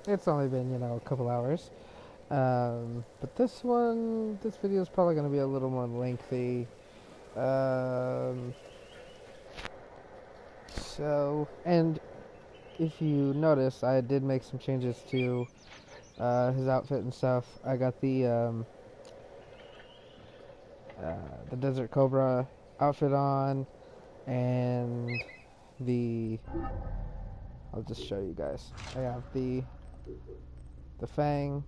It's only been, you know, a couple hours. But this video is probably going to be a little more lengthy. Um, and if you notice, I did make some changes to his outfit and stuff. I got the Desert Cobra outfit on, and the I'll just show you guys. I have the Fang.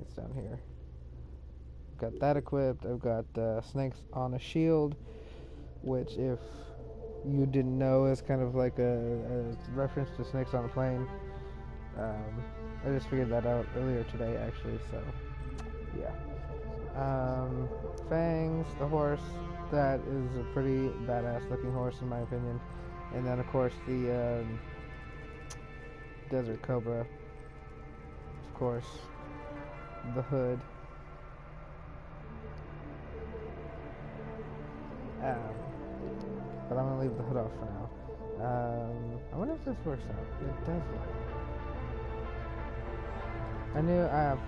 It's down here. Got that equipped. I've got snakes on a shield, which, if you didn't know, is kind of like a reference to snakes on a plane. I just figured that out earlier today, actually. So, yeah. Fangs, the horse. That is a pretty badass looking horse, in my opinion. And then, of course, the Desert Cobra. Of course, the hood. Um, but I'm gonna leave the hood off for now. I wonder if this works out. It does work. I've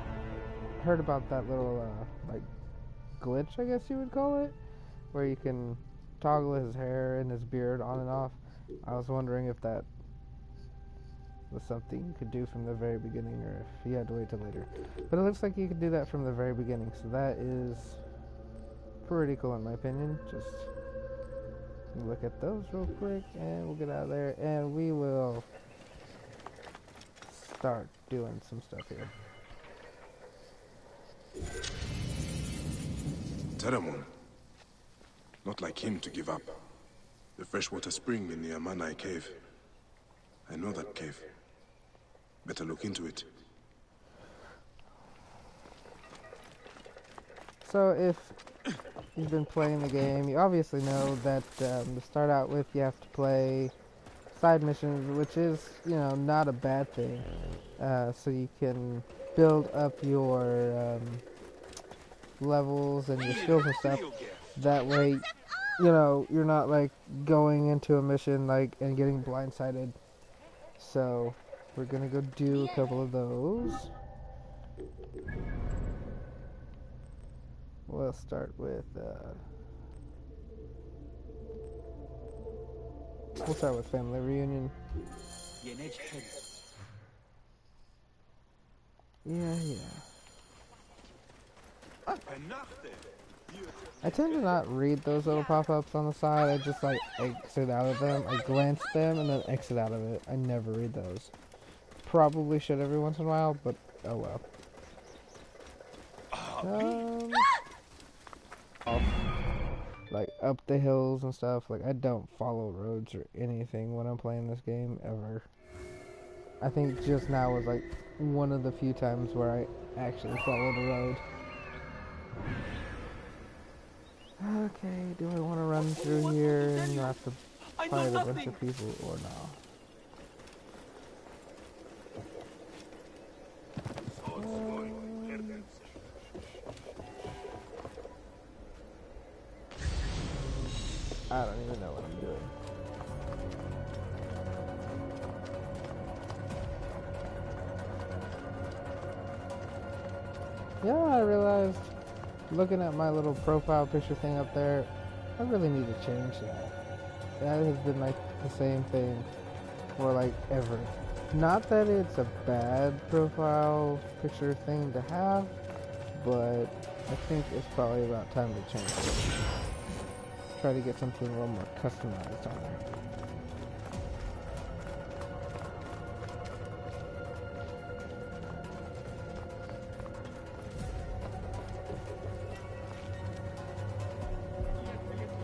heard about that little like glitch, I guess you would call it, where you can toggle his hair and his beard on and off. I was wondering if that was something you could do from the very beginning, or if you had to wait till later. But it looks like you could do that from the very beginning, so that is pretty cool in my opinion. Just look at those real quick, and we'll get out of there, and we will start doing some stuff here. Teramon. Not like him to give up. The freshwater spring in the Amanai cave. I know that cave. Better look into it. So if you've been playing the game, you obviously know that to start out with, you have to play side missions, which is, you know, not a bad thing. So you can build up your levels and your skills and stuff. That way, you know, you're not like going into a mission like and getting blindsided. So we're gonna go do a couple of those. We'll start with family reunion. Yeah. I tend to not read those little pop-ups on the side. I just like exit out of them. I glance them and then exit out of it. I never read those. Probably should every once in a while, but oh well. Like up the hills and stuff. Like I don't follow roads or anything when I'm playing this game ever. I think just now was like one of the few times where I actually followed a road. Okay, do I want to run through here and have to fight a bunch of people or no? I don't even know what I'm doing. Yeah, I realized, looking at my little profile picture thing up there, I really need to change that. That has been like the same thing for like ever. Not that it's a bad profile picture thing to have, but I think it's probably about time to change it. Try to get something a little more customized on there.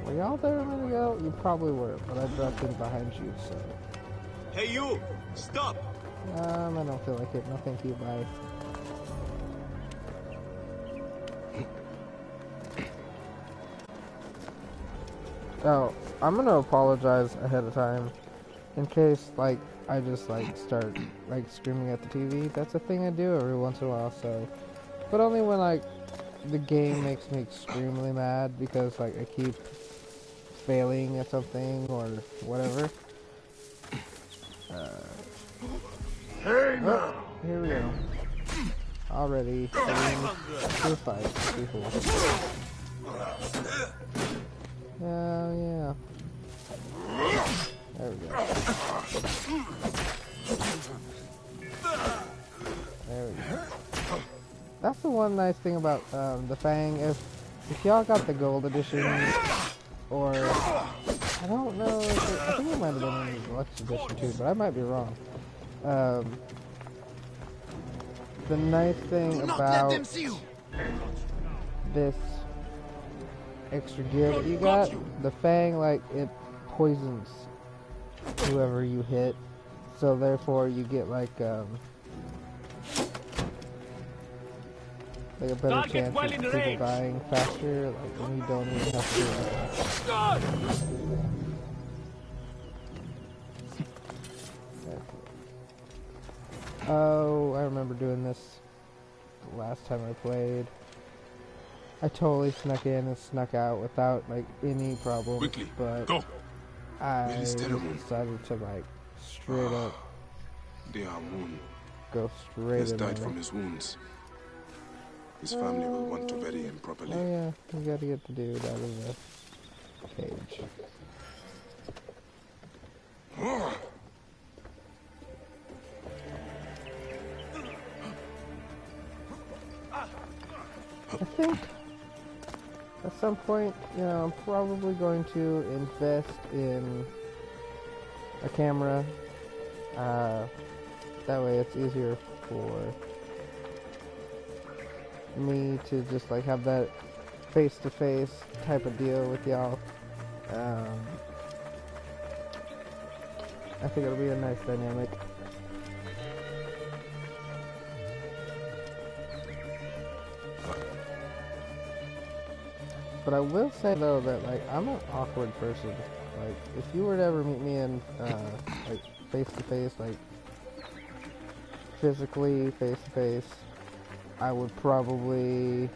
Were y'all there a minute ago? You probably were, but I dropped in behind you, so. Hey you! Stop! I don't feel like it. No thank you, bye. Oh, I'm gonna apologize ahead of time. In case, like, I just, like, start, like, screaming at the TV. That's a thing I do every once in a while, so. But only when, like, the game makes me extremely mad because, like, I keep failing at something or whatever. Hey now! here we go. Already getting to a fight. Pretty cool. Oh yeah. There we go. There we go. That's the one nice thing about the Fang. If y'all got the gold edition, or I don't know, I think it might have been in the deluxe edition too, but I might be wrong. The nice thing about this extra gear that you got, the Fang, like, it poisons whoever you hit, so therefore you get like a better chance of people dying faster, like when you don't even have to do anything. Oh, I remember doing this the last time I played. I totally snuck in and snuck out without like any problem. Quickly, but go. I decided to like straight up Dear Moon go straight has in died there. from his wounds. His family will want to bury him properly. Oh yeah, you gotta get the dude out of the cage. I think at some point, you know, I'm probably going to invest in a camera. That way it's easier for me to just like have that face-to-face type of deal with y'all. I think it'll be a nice dynamic. But I will say though that like I'm an awkward person. Like if you were to ever meet me in like face to face, like physically face to face, I would probably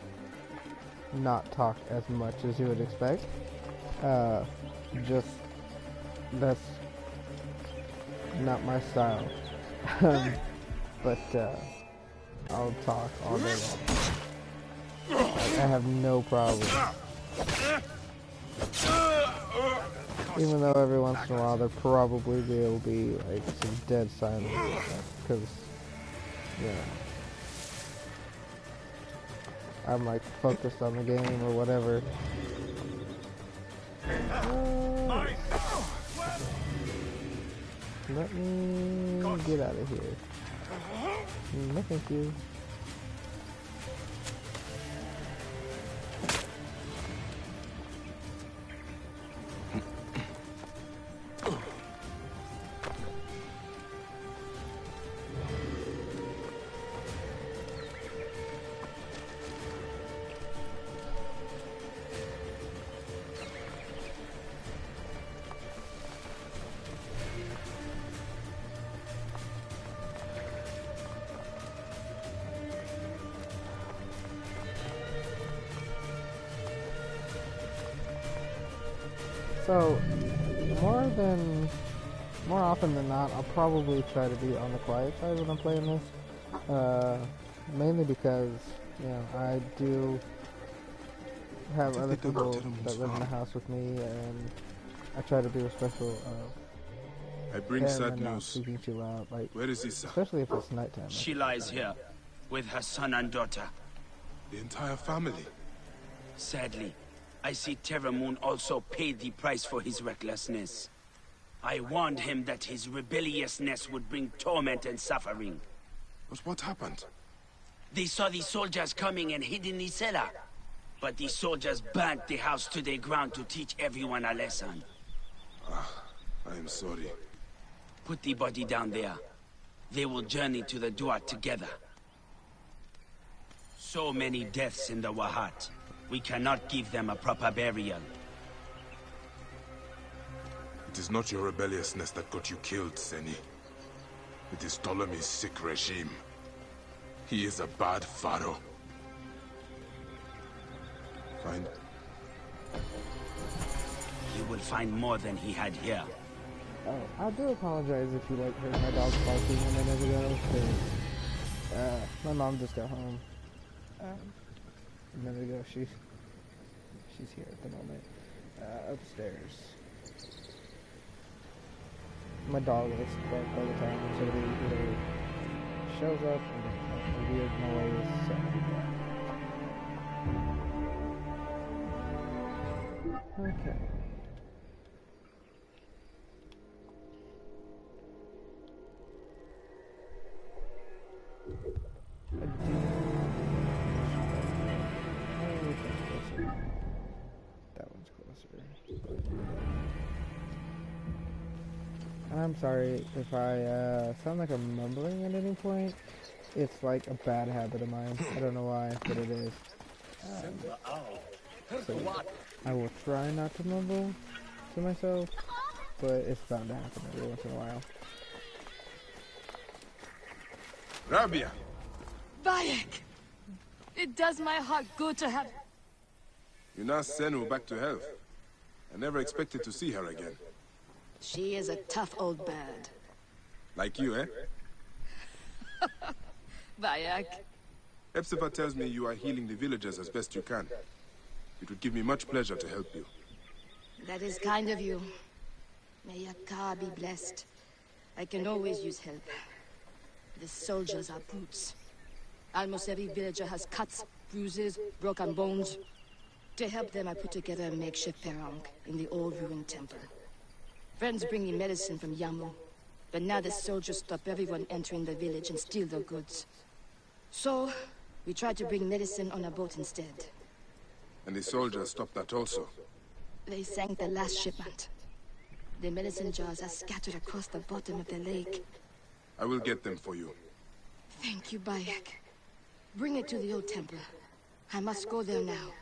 not talk as much as you would expect. Just that's not my style. But I'll talk all day long. Like, I have no problem. Even though every once in a while there probably will be like some dead silence, because yeah, I'm like focused on the game or whatever. Let me get out of here. No, thank you. So, more often than not, I'll probably try to be on the quiet side when I'm playing this. Mainly because, you know, I do have other people that live in the house with me, and I try to be respectful of I bring them sad and not news. speaking too loud, like, Where is Issa? especially if it's nighttime. She lies here, with her son and daughter. The entire family. Sadly, I see Terramoon also paid the price for his recklessness. I warned him that his rebelliousness would bring torment and suffering. But what happened? They saw the soldiers coming and hid in the cellar. But the soldiers burnt the house to the ground to teach everyone a lesson. I am sorry. Put the body down there. They will journey to the Duat together. So many deaths in the Wahat. We cannot give them a proper burial. It is not your rebelliousness that got you killed, Seni. It is Ptolemy's sick regime. He is a bad pharaoh. Find? You will find more than he had here. Oh, I do apologize if you like heard my dog barking a minute ago, 'cause My mom just got home a minute ago. She's here at the moment, upstairs. My dog likes to bark all the time, so he either shows up and makes a weird noise. So okay. That one's closer. I'm sorry if I sound like I'm mumbling at any point. It's like a bad habit of mine. I don't know why, but it is. So I will try not to mumble to myself, but it's bound to happen every once in a while. Rabia! Bayek! It does my heart good to have... You nursed Senu back to health. I never expected to see her again. She is a tough old bird. Like you, eh? Bayek. Hepzibah tells me you are healing the villagers as best you can. It would give me much pleasure to help you. That is kind of you. May your car be blessed. I can always use help. The soldiers are brutes. Almost every villager has cuts, bruises, broken bones. To help them, I put together a makeshift Perang in the old ruined temple. Friends bring me medicine from Yamu, but now the soldiers stop everyone entering the village and steal their goods. So, we tried to bring medicine on a boat instead. And the soldiers stopped that also. They sank the last shipment. The medicine jars are scattered across the bottom of the lake. I will get them for you. Thank you, Bayek. Bring it to the old temple. I must go there now.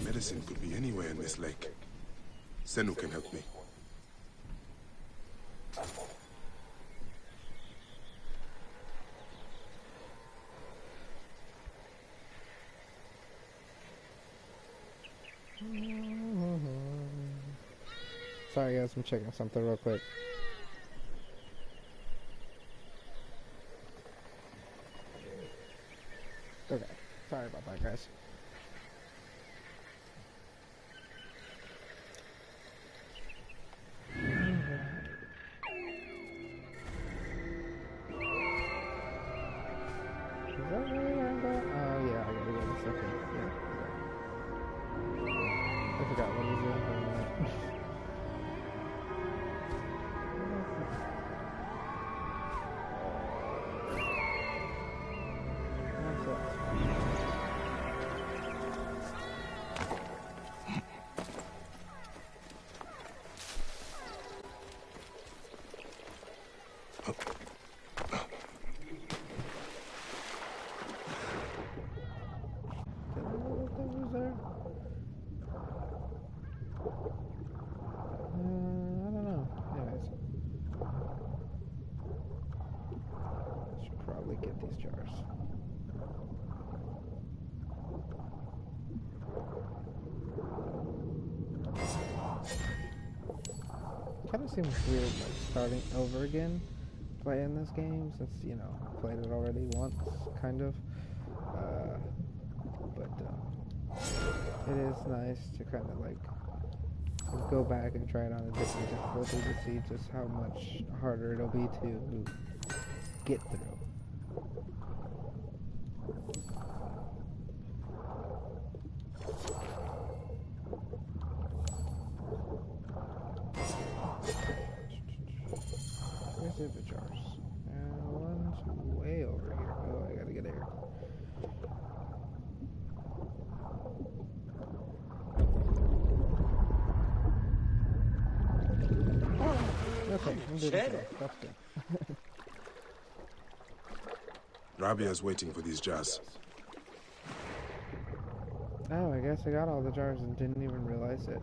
Medicine could be anywhere in this lake. Senu can help me. Sorry guys, I'm checking something real quick. Okay, sorry about that guys. Is that really where I'm going? Oh yeah, I gotta go in a second. Yeah. I forgot what he's doing for a minute. Get these jars. Kind of seems weird, like starting over again, playing this game since you know played it already once, kind of. But it is nice to kind of like go back and try it on a different difficulty to see just how much harder it'll be to get through. Where's the jars? One's way over here. Oh, I gotta get there. Okay, I'm doing it. That's good. Rabia's waiting for these jars. Oh, I guess I got all the jars and didn't even realize it.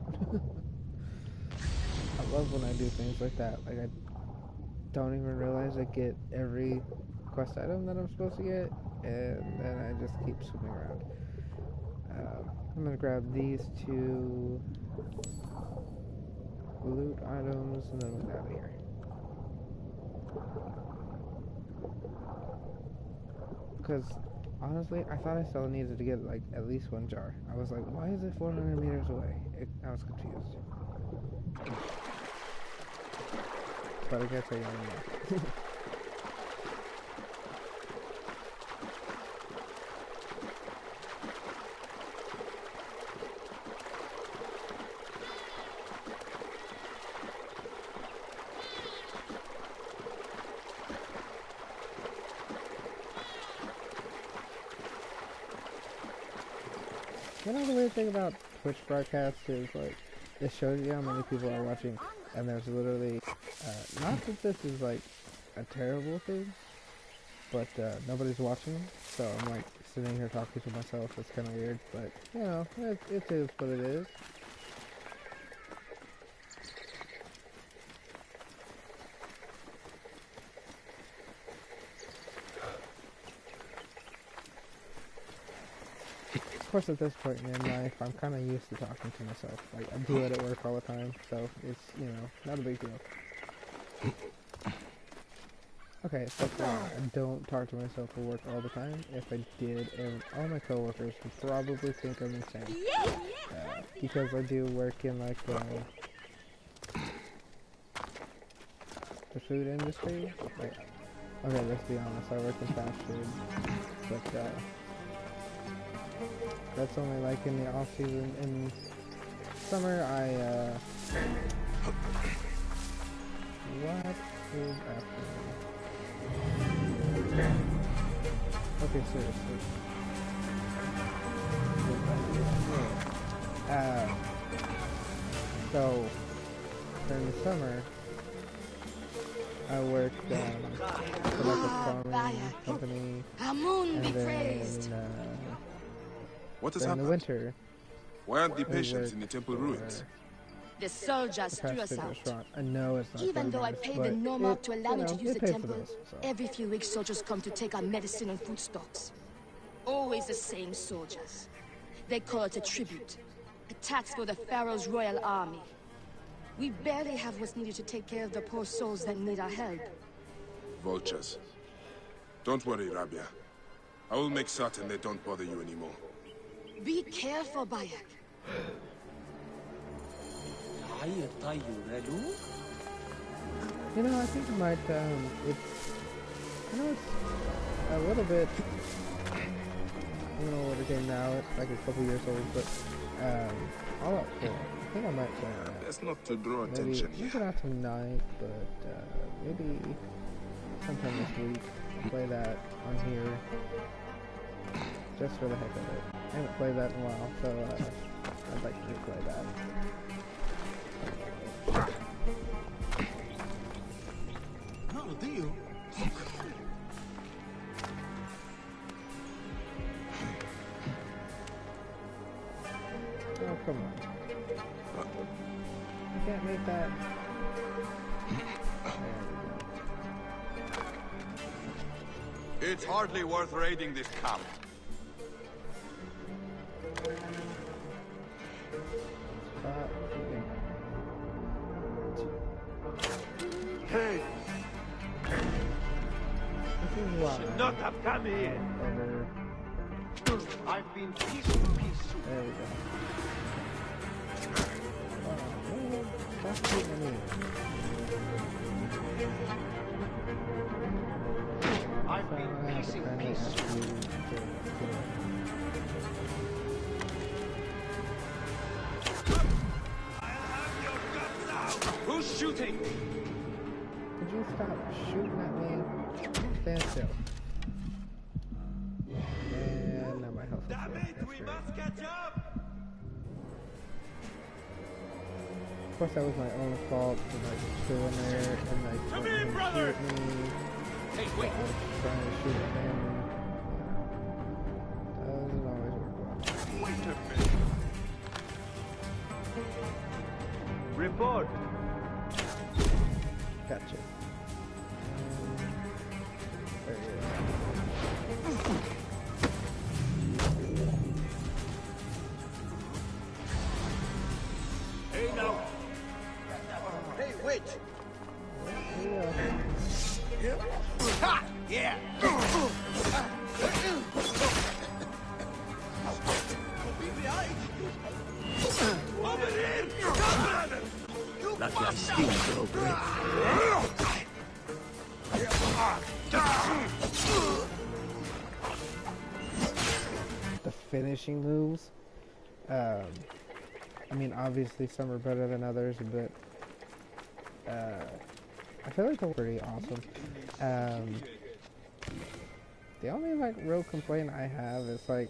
I love when I do things like that. Like, I don't even realize I get every quest item that I'm supposed to get, and then I just keep swimming around. I'm gonna grab these two loot items, and then we'll get out of here. because honestly, I thought I still needed to get like at least one jar. I was like, why is it 400 meters away? I was confused. But I guess I don't know. You know, the weird thing about Twitch broadcasts is, like, it shows you how many people are watching, and there's literally, not that this is, like, a terrible thing, but, nobody's watching, so I'm, like, sitting here talking to myself. It's kind of weird, but, you know, it is what it is. Of course, at this point in life, I'm kind of used to talking to myself. Like, I do it at work all the time, so it's, you know, not a big deal. Okay, so far, I don't talk to myself at work all the time. If I did, and all my coworkers would probably think I'm insane. Because I do work in, like, the food industry. Like, okay, let's be honest, I work in fast food, but, that's only like in the off season. In summer, what is happening? Okay, seriously. So during the summer, I worked for like a farming company, and then What has in the happened? winter, Why aren't the patients in the temple ruins? The soldiers threw us out. I know it's not Even though I nice, paid but the Nomad to allow me to it use the paid for temple, this, so. every few weeks soldiers come to take our medicine and food stocks. Always the same soldiers. They call it a tribute. A tax for the Pharaoh's royal army. We barely have what's needed to take care of the poor souls that need our help. Vultures. Don't worry, Rabia. I will make certain they don't bother you anymore. Be careful, Bayek. You know, I think it might, it's, I know it's a little bit, I don't know what it game now, it's like a couple years old, but, I'll up for it. I think I might play that. Best not to draw Maybe, attention here. maybe not tonight, but, maybe sometime this week, I'll play that on here, just for the heck of it. I haven't played that in a while, so, I'd like to replay that. No, do you? Oh, come on. You can't make that. It's hardly worth raiding this camp. Hey! This is why. Should not have come here. I've been piece to piece. There we go. Oh, stop shooting me. I've been piecing piece. Who's shooting? Could you stop shooting at me? Stand still. And now my health is Damn good. it, That's we great. must catch up! Of course, that was my own fault to like go in there and like Come let in, him brother! shoot me. Hey, I wait. was trying to shoot at him. Doesn't always work well. Wait a minute. Report! Gotcha. There he is. Hey now! Hey, wait! Yeah. Yeah. Lucky I still so great. The finishing moves. I mean, obviously some are better than others, but I feel like they're pretty awesome. The only like real complaint I have is like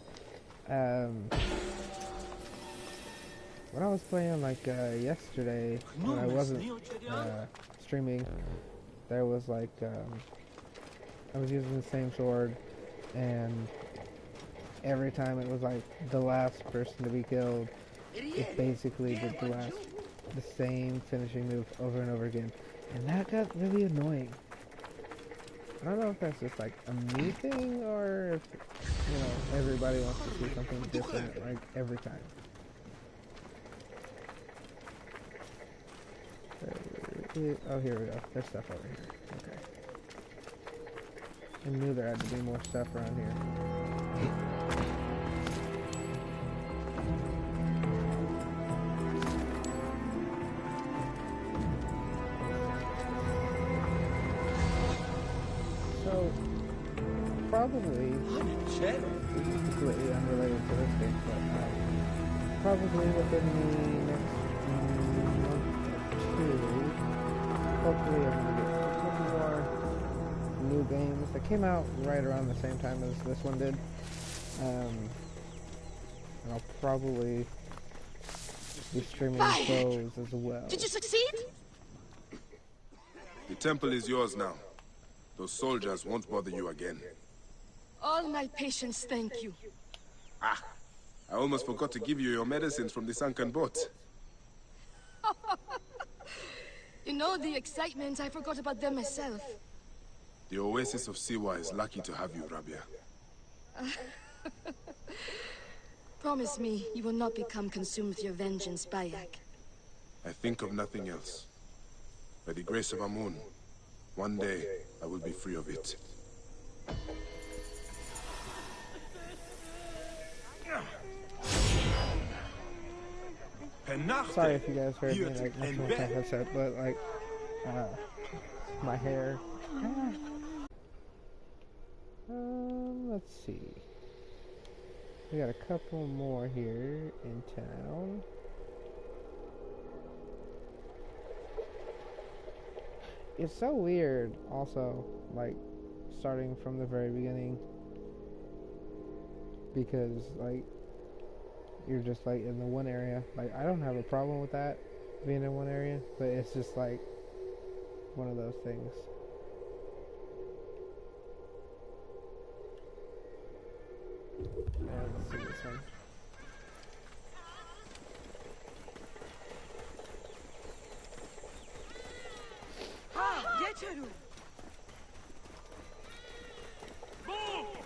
when I was playing like yesterday when I wasn't streaming, there was like I was using the same sword, and every time it was like the last person to be killed, it basically did the same finishing move over and over again, and that got really annoying. I don't know if that's just like a me thing, or if, you know, everybody wants to see something different like every time. Oh, here we go. There's stuff over here. Okay. I knew there had to be more stuff around here. So, probably, completely unrelated to this game, but probably within the next month or two, hopefully I'm going to get a couple more new games that came out right around the same time as this one did. And I'll probably be streaming those as well. Did you succeed? The temple is yours now. Those soldiers won't bother you again. All my patience, thank you. Ah, I almost forgot to give you your medicines from the sunken boat. You know, the excitement, I forgot about them myself. The Oasis of Siwa is lucky to have you, Rabia. Promise me you will not become consumed with your vengeance, Bayek. I think of nothing else. By the grace of Amun, one day I will be free of it. Sorry if you guys heard me like messing with my headset, but like my hair. Let's see. We got a couple more here in town. It's so weird, also, like, starting from the very beginning, because, like, you're just, like, in the one area. Like, I don't have a problem with that, being in one area, but it's just, like, one of those things. Let's see this one.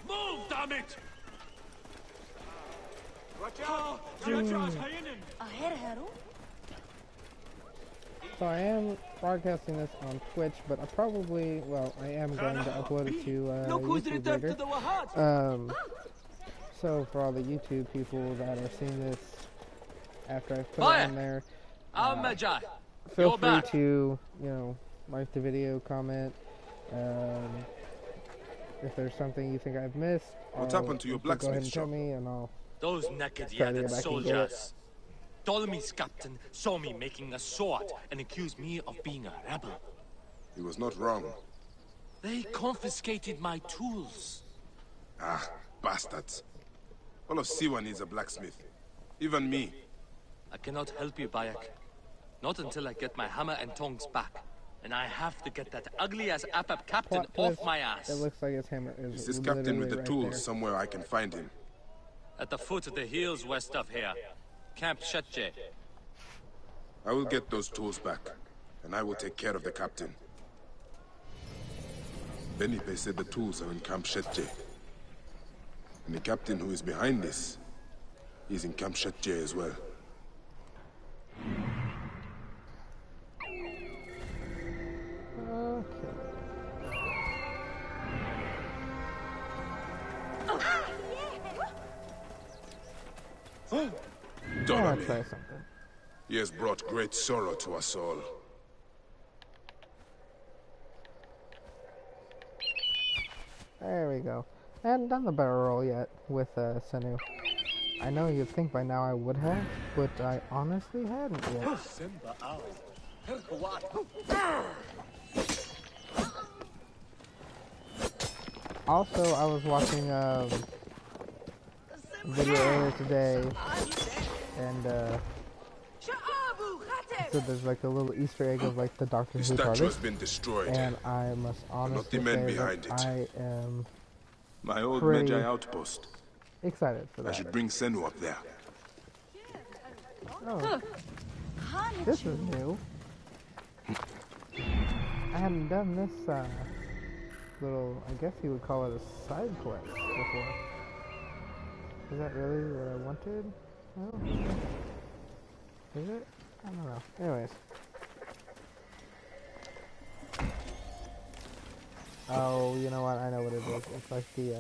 Move, damn it! So I am broadcasting this on Twitch, but I probably, well, I am going to upload it to YouTube later. So for all the YouTube people that are seeing this after I put it on there, feel free to, you know, like the video, comment. If there's something you think I've missed, What happened to your go ahead blacksmith and tell shop? me, and I'll Those naked try to yaded get back and get it. soldiers. Ptolemy's captain saw me making a sword and accused me of being a rebel. He was not wrong. They confiscated my tools. Ah, bastards. All of Siwa needs a blacksmith. Even me. I cannot help you, Bayek. Not until I get my hammer and tongs back. And I have to get that ugly-ass Apap captain Plot twist, off my ass. It looks like his hammer Is is this captain with the right tools there. somewhere I can find him? At the foot of the hills west of here. Camp Shetje. I will get those tools back, and I will take care of the captain. Benipe said the tools are in Camp Shetje. And the captain who is behind this is in Camp Shetje as well. Okay. I Dollar gotta me. try something. He has brought great sorrow to us all. There we go. I hadn't done the barrel roll yet with Senu. I know you'd think by now I would have, but I honestly hadn't yet. Simba out. Also, I was watching a video earlier today, and so there's like a little Easter egg of like the Doctor The Who statue has TARDIS, been destroyed. and I must honestly the men say behind that it. I am My old Pretty- Medjay outpost. excited for I that. should bring Senu up there. Oh, this is new. I hadn't done this little, I guess you would call it a side quest before. Is that really what I wanted? No? Is it? I don't know. Anyways. Oh, you know what? I know what it is. It's like the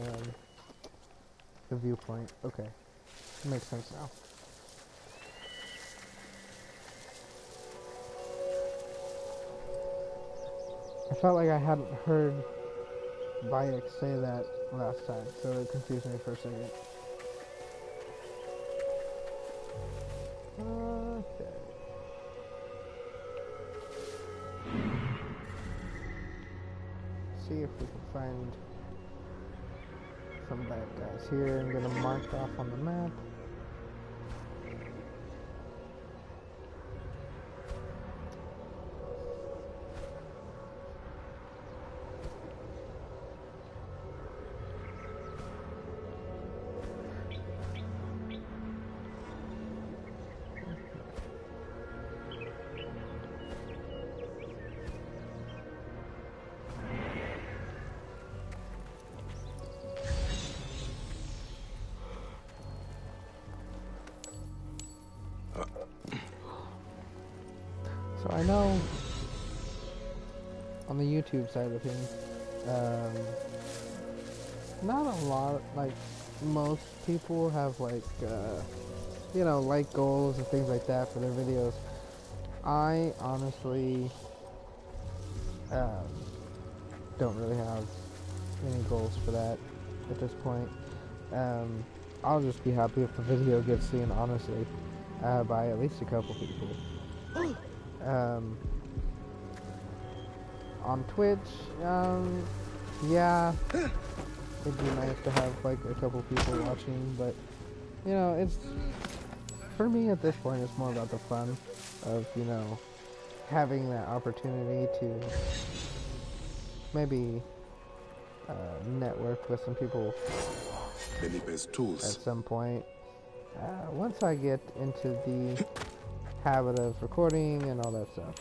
viewpoint. Okay. Makes sense now. I felt like I hadn't heard Bayek say that last time, so it confused me for a second. Okay. See if we can find some bad guys here. I'm gonna mark off on the map. So I know on the YouTube side of things, not a lot, like most people have like, you know, like goals and things like that for their videos. I honestly don't really have any goals for that at this point. I'll just be happy if the video gets seen, honestly, by at least a couple people. On Twitch, yeah, it'd be nice to have like a couple people watching, but you know, it's, for me at this point, it's more about the fun of, you know, having that opportunity to maybe network with some people Felipe's at tools. some point. Once I get into the habit of recording and all that stuff.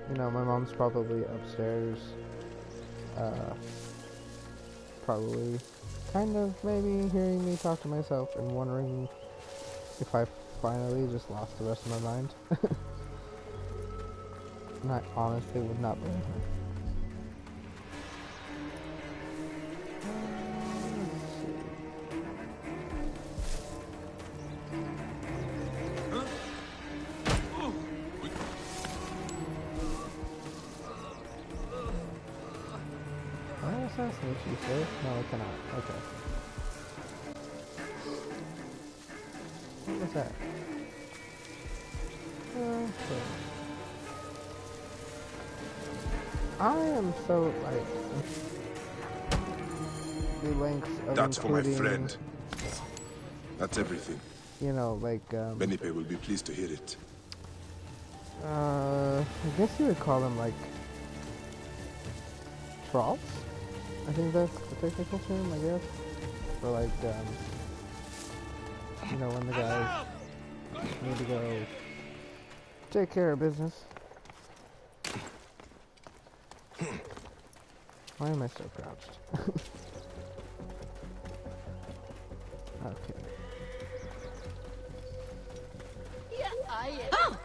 You know, my mom's probably upstairs, probably kind of maybe hearing me talk to myself and wondering if I finally just lost the rest of my mind. And I honestly would not blame her. Assassinate you, sir? No, I cannot. Okay. What was that? Okay. I am so, like, the lengths of That's for my including, friend. That's everything. you know, like, Benipe will be pleased to hear it. I guess you would call them, like, trawls? I think that's the technical term, I guess. For, like, you know, when the guys need to go take care of business. Why am I so crouched? Okay. Yeah, I am.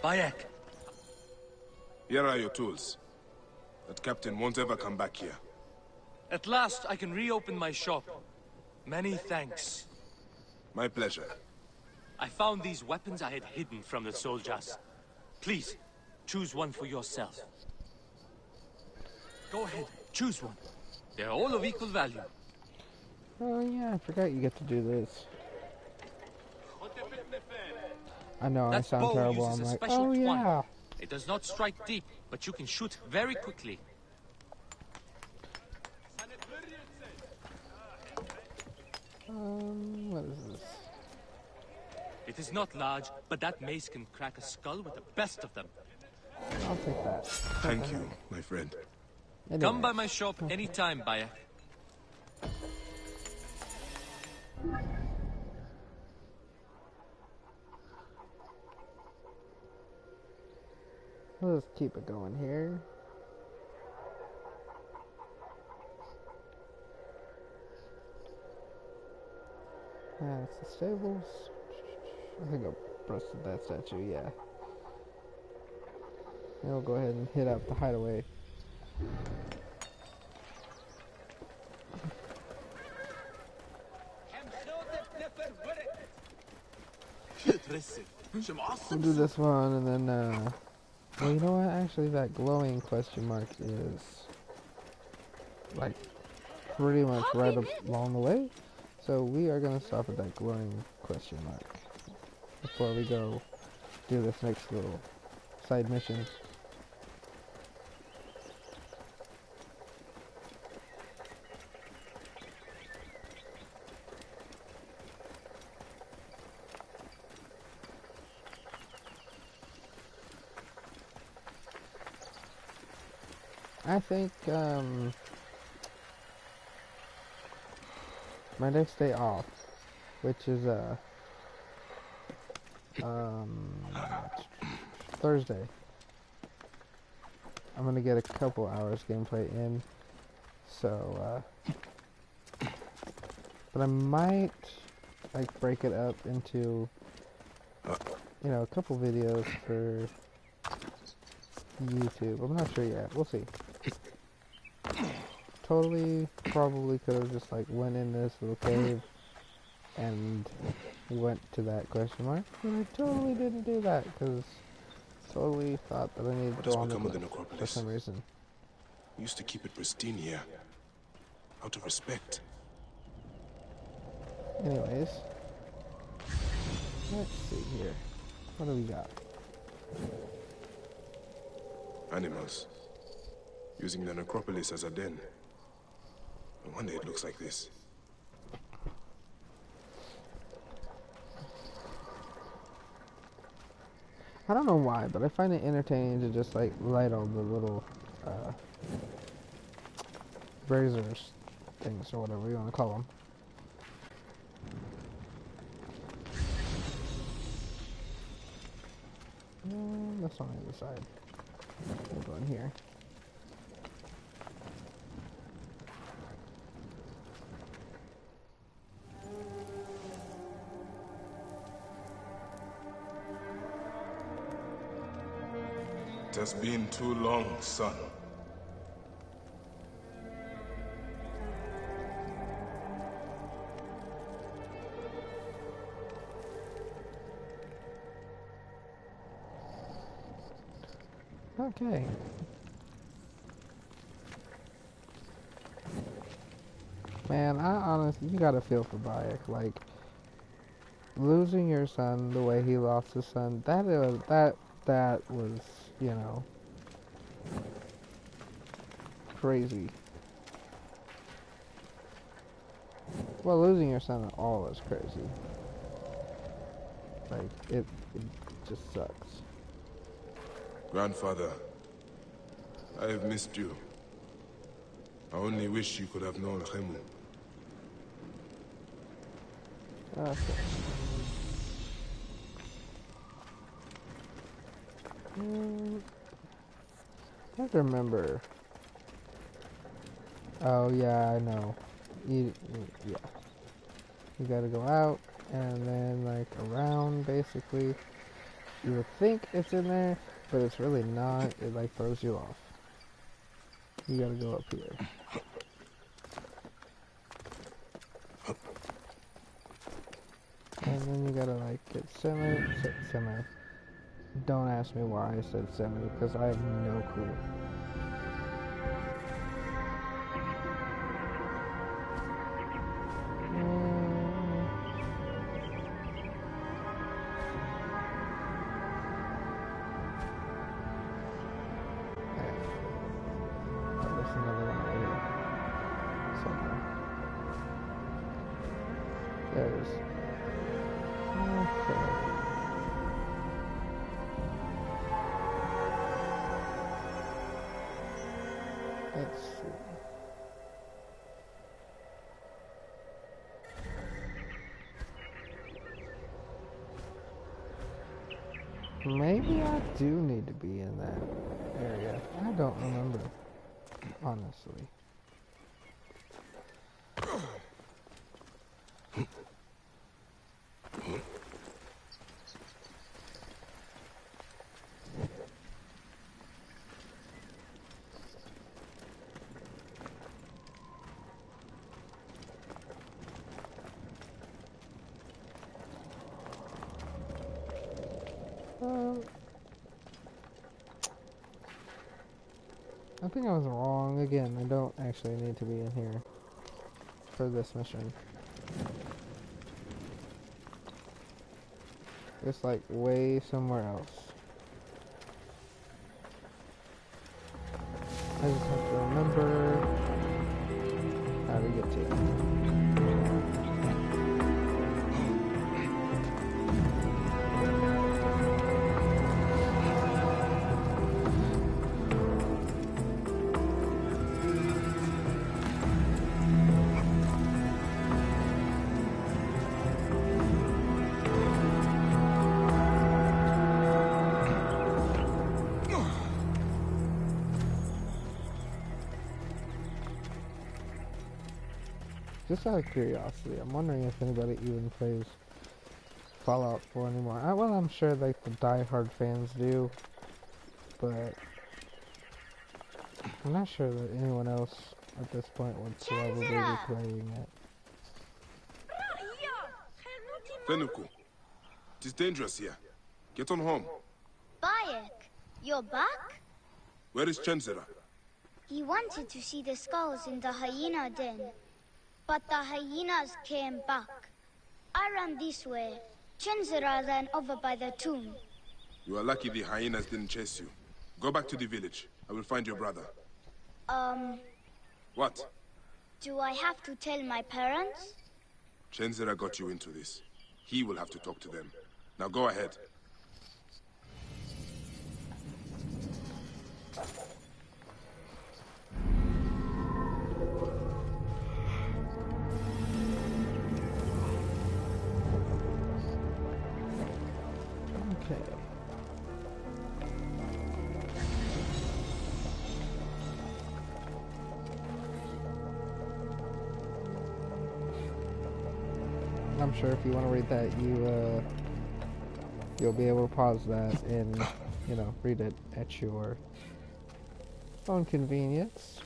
Bayek, Here are your tools. That captain won't ever come back here. at last I can reopen my shop. Many thanks. My pleasure. I found these weapons I had hidden from the soldiers. Please, choose one for yourself. Go ahead, choose one. They're all of equal value. Oh yeah, I forgot you get to do this. I know, That I sound bow terrible. uses I'm a like, special oh twine. yeah. It does not strike deep, but you can shoot very quickly. What is this? It is not large, but that mace can crack a skull with the best of them. I'll take that. Thank you, my friend. Come by Anyways, my shop anytime, Bayek. let's keep it going here. That's the stables. I think I busted that statue, yeah. Then we'll go ahead and hit up the hideaway. We'll do this one and then, well, you know what? Actually, that glowing question mark is, like, pretty much right up along the way. So we are going to stop at that glowing question mark before we go do this next little side mission. I think, my next day off, which is, Thursday, I'm gonna get a couple hours gameplay in, so, but I might, like, break it up into, you know, a couple videos for YouTube. I'm not sure yet. We'll see. Totally, probably could have just like went in this little cave and went to that question mark, but I totally didn't do that because totally thought that I needed to What has go on the become of the cliff for necropolis? some reason. We used to keep it pristine here. Out of respect. Anyways, let's see here. What do we got? Animals. Using the necropolis as a den. No wonder it looks like this. I don't know why, but I find it entertaining to just like light all the little braziers things or whatever you want to call them. That's on the other side. We'll go in here. It has been too long, son. Okay. Man, I honestly, you gotta feel for Bayek. Like, losing your son the way he lost his son, that was, you know, crazy. Well, losing your son at all is crazy. Like, it just sucks. Grandfather, I have missed you. I only wish you could have known Khemu. Okay. I have to remember. Oh yeah, I know. Yeah. You gotta go out and then like around basically. You would think it's in there, but it's really not. It like throws you off. You gotta go up here. And then you gotta like get semi. Don't ask me why I said semi, because I have no clue. There's another one right here. Somewhere. There it is. Okay. Let's see. Maybe I do need to be in that area. I don't remember, honestly. I think I was wrong. Again, I don't actually need to be in here for this mission. It's like way somewhere else. I just have to remember how to get to it. Just out of curiosity, I'm wondering if anybody even plays Fallout 4 anymore. Well, I'm sure like the die-hard fans do, but I'm not sure that anyone else at this point would probably be playing it. Fenuku, it is dangerous here. Get on home. Bayek, you're back? Where is Chenzera? He wanted to see the skulls in the hyena den. But the hyenas came back. I ran this way. Chenzera ran over by the tomb. You are lucky the hyenas didn't chase you. Go back to the village. I will find your brother. What? Do I have to tell my parents? Chenzera got you into this. He will have to talk to them. Now go ahead. Okay. I'm sure if you want to read that, you'll be able to pause that and, you know, read it at your own convenience.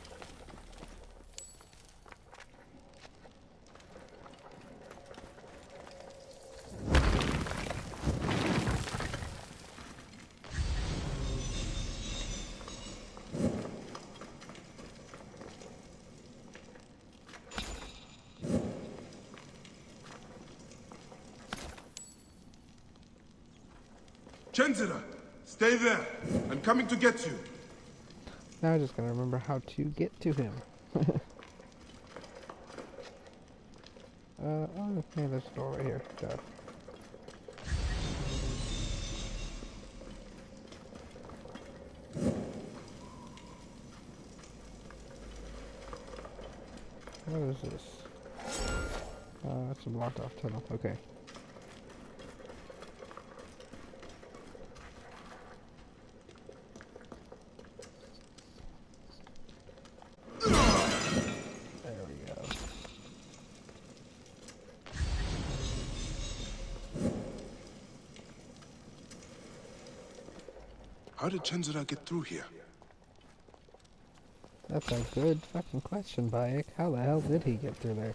Chenzera, stay there. I'm coming to get you. Now I just gotta remember how to get to him. Oh, okay, there's a door right here. Go. What is this? That's a blocked off tunnel. Okay. There we go. How did Chenzira get through here? That's a good fucking question, Bayek. How the hell did he get through there?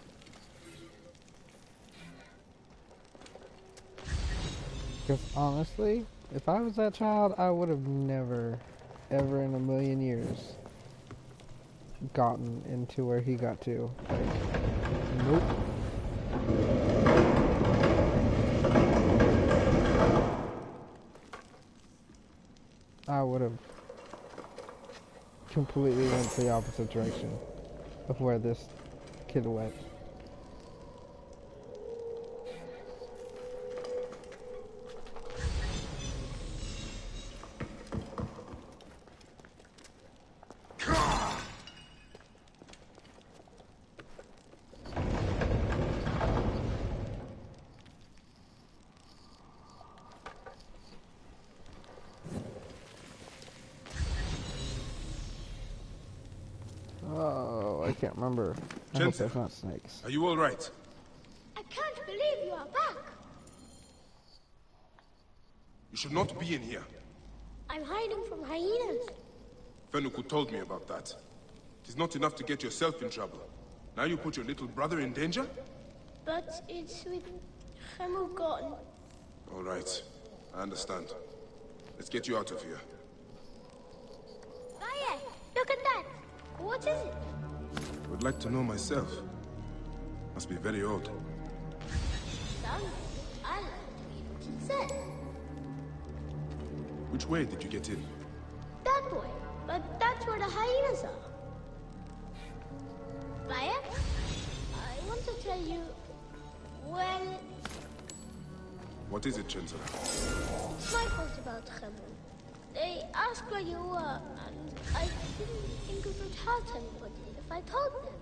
Because honestly, if I was that child, I would have never, ever in a million years gotten into where he got to. Like, nope. I would have completely went the opposite direction of where this kid went. Oh, I can't remember. I hope Jensen. that's not snakes. Are you all right? I can't believe you are back. You should not be in here. I'm hiding from hyenas. Fenuku told me about that. It is not enough to get yourself in trouble. Now you put your little brother in danger? But it's with Khemu gone. All right. I understand. Let's get you out of here. Bayek, look at that. What is it? I would like to know myself. Must be very old. Sounds like I like to read what it says. Which way did you get in? That way. But that's where the hyenas are. Bayek, I want to tell you, well, What is it, Chenzira? it's my fault about Khemu. They asked where you were, and I didn't think it would hurt anybody if I told them.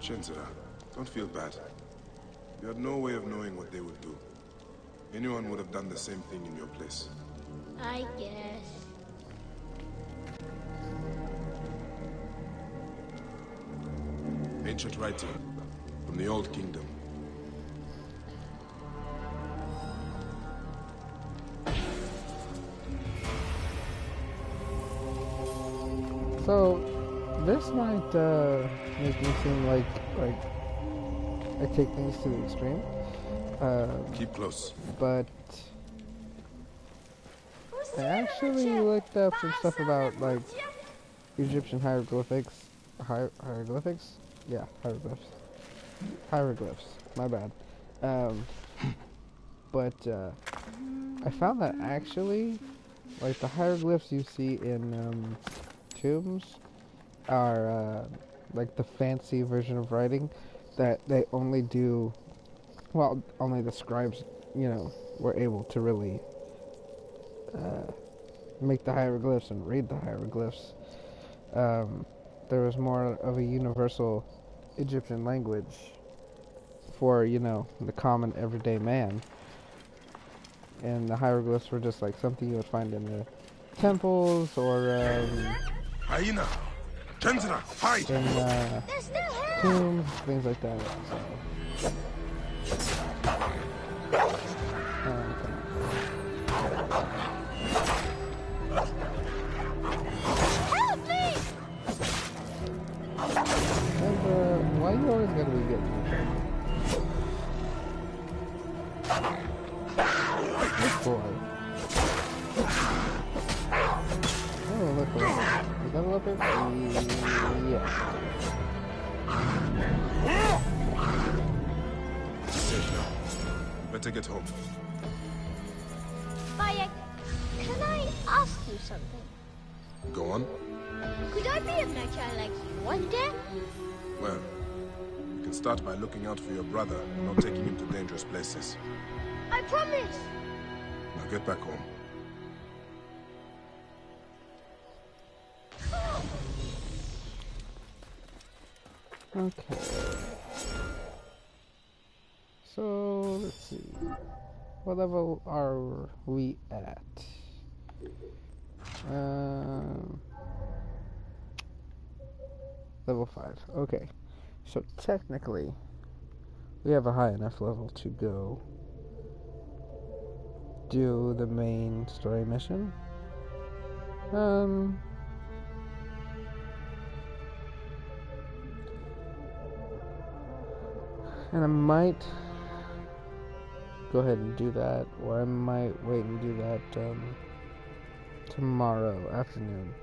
Chenzira, don't feel bad. You had no way of knowing what they would do. Anyone would have done the same thing in your place. I guess. Ancient writing from the Old Kingdom. So, this might make me seem like I take things to the extreme. Keep close. But I actually looked up some stuff about like Egyptian hieroglyphics. Hieroglyphics? Yeah, hieroglyphs. Hieroglyphs. My bad. But I found that actually, like the hieroglyphs you see in tombs are like the fancy version of writing that they only do. Well, only the scribes, you know, were able to really make the hieroglyphs and read the hieroglyphs. There was more of a universal Egyptian language for, you know, the common everyday man. And the hieroglyphs were just like something you would find in the temples or Hyena! Chenzira, hide! in They're still here! tombs, things like that. So. Help me! And why you always gotta be getting me? Good boy. Oh, look, a leopard. Is that a leopard? Yeah. Safe now. Better get home. Bayek, can I ask you something? Go on. Could I be a mecha like you one day? Well, you can start by looking out for your brother and not taking him to dangerous places. I promise! Now get back home. Okay. So, let's see. What level are we at? Level 5. Okay. So, technically, we have a high enough level to go do the main story mission. And I might go ahead and do that, or I might wait and do that tomorrow afternoon.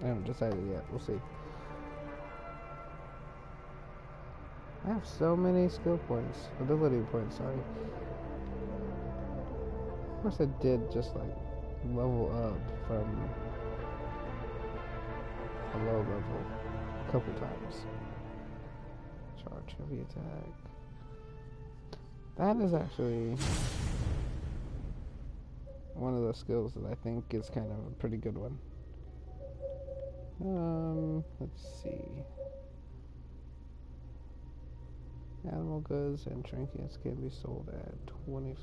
I haven't decided yet. We'll see. I have so many skill points, ability points, sorry. Of course I did just like level up from a low level a couple times. Charge heavy attack. That is actually one of those skills that I think is kind of a pretty good one. Let's see. Animal goods and trinkets can be sold at 25%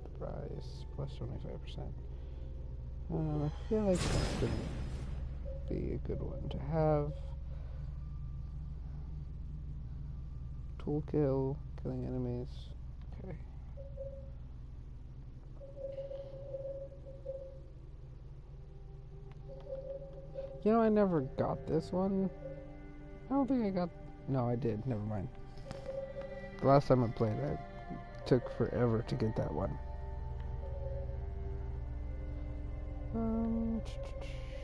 the price, plus 25%. I feel like that could be a good one to have. Tool kill, killing enemies. Okay. You know, I never got this one. I don't think I got... No, I did. Never mind. The last time I played, it took forever to get that one.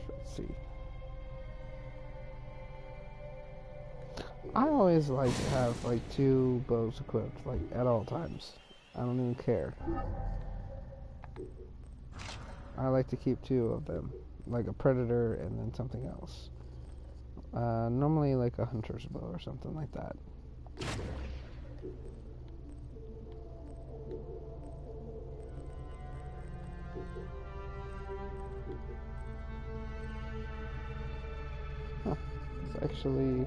Let's see. I always like to have like 2 bows equipped, like at all times. I don't even care. I like to keep 2 of them, like a predator and then something else. Normally like a hunter's bow or something like that. Huh. It's actually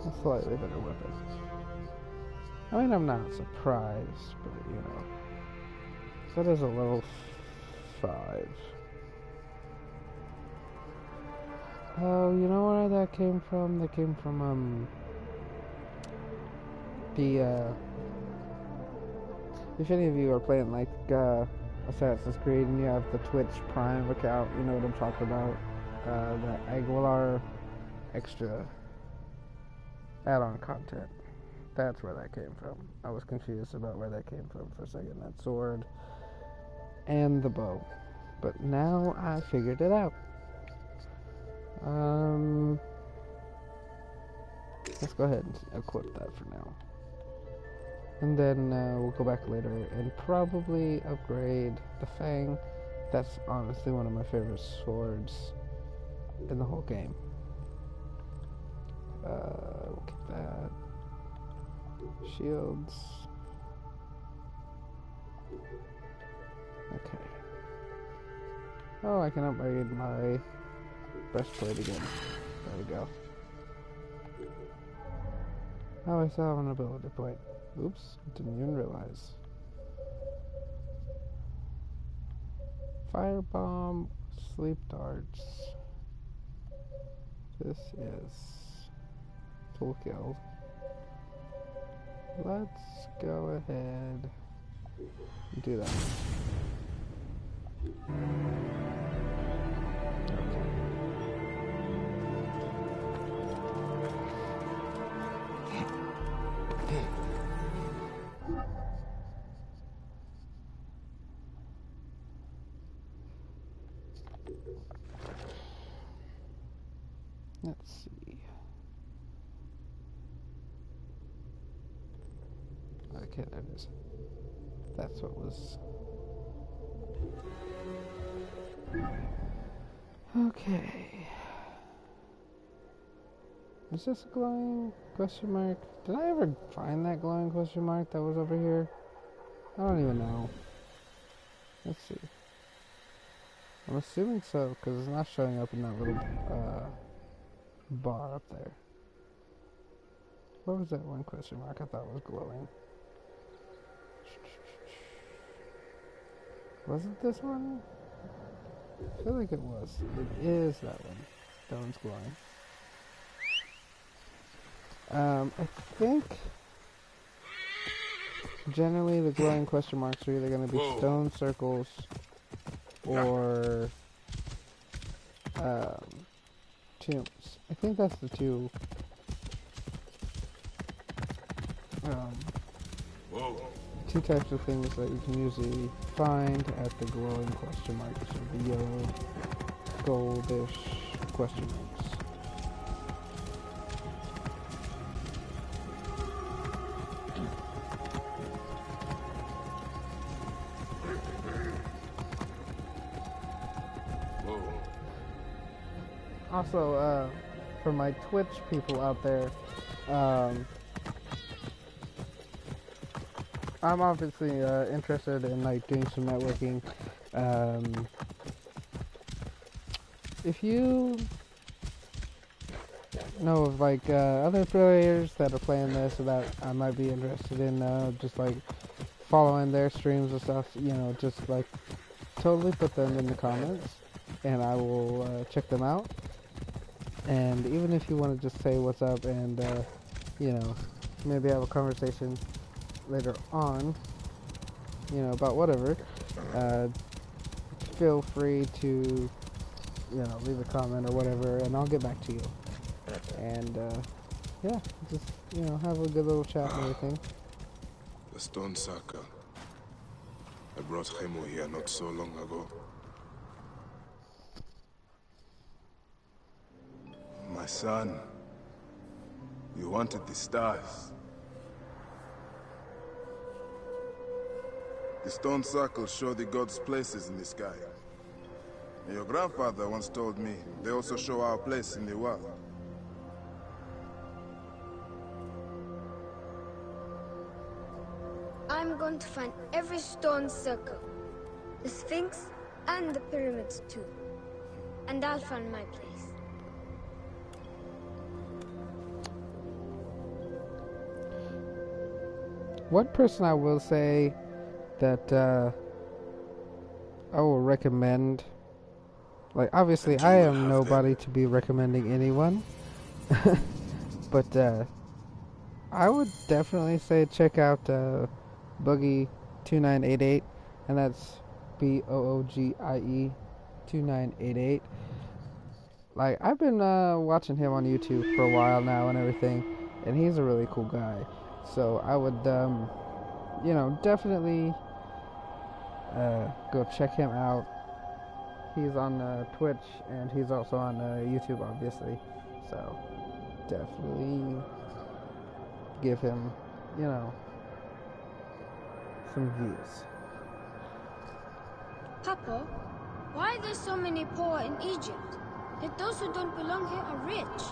a slightly better weapon. I mean, I'm not surprised, but you know. That is a level 5. Oh, you know where that came from? That came from, if any of you are playing, like, Assassin's Creed and you have the Twitch Prime account, you know what I'm talking about. The Aguilar extra add-on content. That's where that came from. I was confused about where that came from for a second. That sword and the bow. But now I figured it out. Let's go ahead and equip that for now. And then we'll go back later and probably upgrade the Fang. That's honestly one of my favorite swords in the whole game. We'll get that. Shields. Okay. Oh, I can upgrade my breastplate again. There we go. Oh, I still have an ability point. Oops, didn't even realize. Firebomb, sleep darts. This is tool kill. Let's go ahead and do that. Let's see. Okay, there it is. That's what was... Okay. Is this a glowing question mark? Did I ever find that glowing question mark that was over here? I don't even know. Let's see. I'm assuming so, because it's not showing up in that little bar up there. What was that one question mark I thought was glowing? Was it this one? I feel like it was. It is that one. That one's glowing. I think generally the glowing question marks are either going to be stone circles or tombs. I think that's the two Whoa. two types of things that you can usually find at the glowing question marks, or the yellow goldish question marks. Whoa. Also, for my Twitch people out there, I'm obviously interested in like doing some networking. If you know of like other players that are playing this, or that I might be interested in, just like following their streams and stuff, you know, just like totally put them in the comments, and I will check them out. And even if you want to just say what's up and you know, maybe have a conversation later on, you know, about whatever, feel free to, you know, leave a comment or whatever, and I'll get back to you. And yeah, just, you know, have a good little chat and everything. The stone circle. I brought Hemu here not so long ago. My son, you wanted the stars. The stone circles show the gods' places in the sky. And your grandfather once told me they also show our place in the world. I'm going to find every stone circle, the Sphinx, and the pyramids too. And I'll find my place. One person I will say that I will recommend, like obviously I am nobody to be recommending anyone, but I would definitely say check out Boogie 2988, and that's BOOGIE 2988. Like I've been watching him on YouTube for a while now and everything, and he's a really cool guy. So I would you know, definitely go check him out. He's on Twitch, and he's also on YouTube, obviously. So definitely give him, you know, some views. Papa, why are there so many poor in Egypt? Yet those who don't belong here are rich.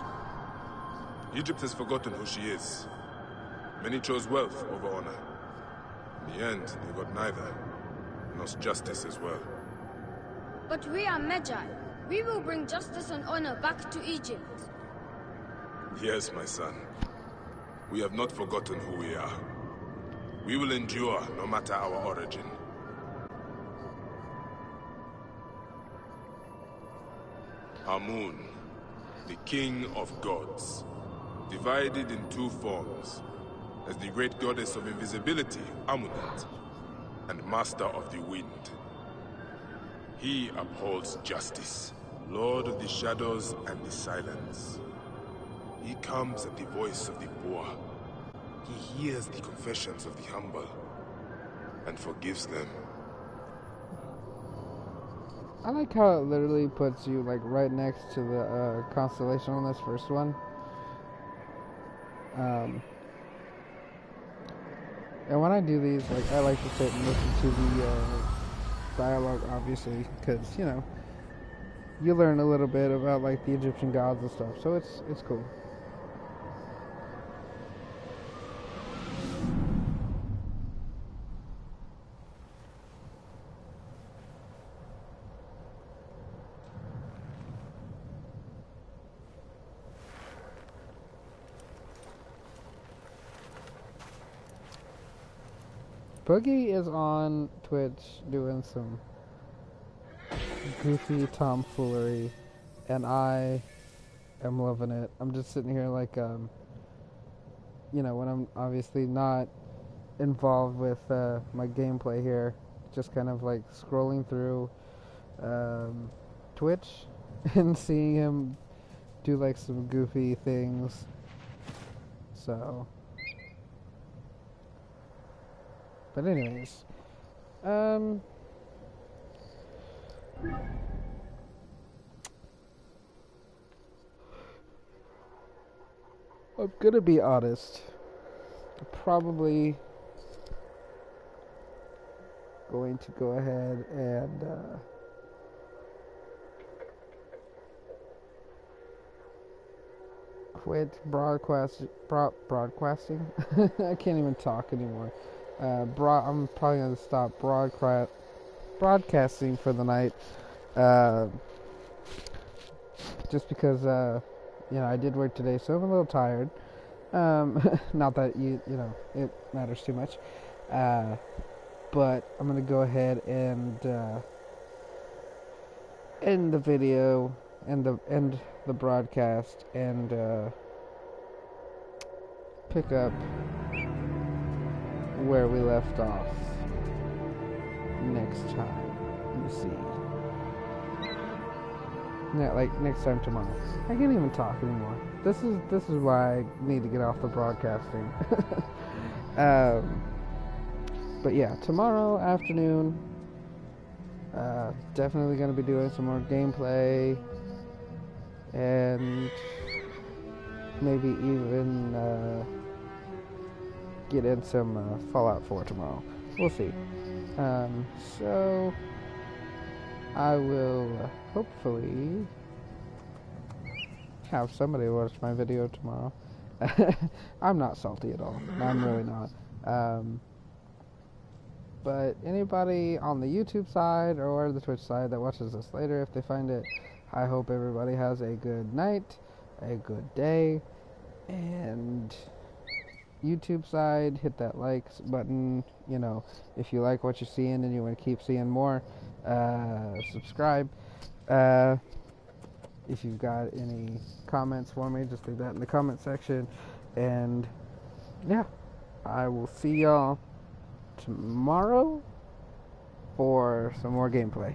Egypt has forgotten who she is. Many chose wealth over honor. In the end, they got neither. Lost justice as well. But we are Magi. We will bring justice and honor back to Egypt. Yes, my son. We have not forgotten who we are. We will endure no matter our origin. Amun, the king of gods, divided in two forms, as the great goddess of invisibility, Amunet, and master of the wind. He upholds justice, lord of the shadows and the silence. He comes at the voice of the poor. He hears the confessions of the humble, and forgives them. I like how it literally puts you like right next to the constellation on this first one. And when I do these, like I like to sit and listen to the dialogue, obviously, because you know you learn a little bit about like the Egyptian gods and stuff. So it's cool. Boogie is on Twitch doing some goofy tomfoolery, and I am loving it. I'm just sitting here like, you know, when I'm obviously not involved with my gameplay here, just kind of like scrolling through Twitch and seeing him do like some goofy things. So, but anyways, I'm gonna be honest. I'm probably going to go ahead and quit broadcasting. I can't even talk anymore. I'm probably gonna stop broadcasting for the night. Just because I did work today, so I'm a little tired. Not that it matters too much. But I'm gonna go ahead and end the video, end the broadcast, and pick up where we left off next time. Let me see. Yeah, like next time tomorrow. I can't even talk anymore. This is why I need to get off the broadcasting. But yeah, tomorrow afternoon, definitely going to be doing some more gameplay, and maybe even get in some Fallout 4 tomorrow. We'll see. So I will hopefully have somebody watch my video tomorrow. I'm not salty at all. I'm really not. But anybody on the YouTube side or the Twitch side that watches this later, if they find it, I hope everybody has a good night, a good day, and YouTube side, hit that like button. If you like what you're seeing and you want to keep seeing more, subscribe. If you've got any comments for me, just leave that in the comment section. And yeah, I will see y'all tomorrow for some more gameplay.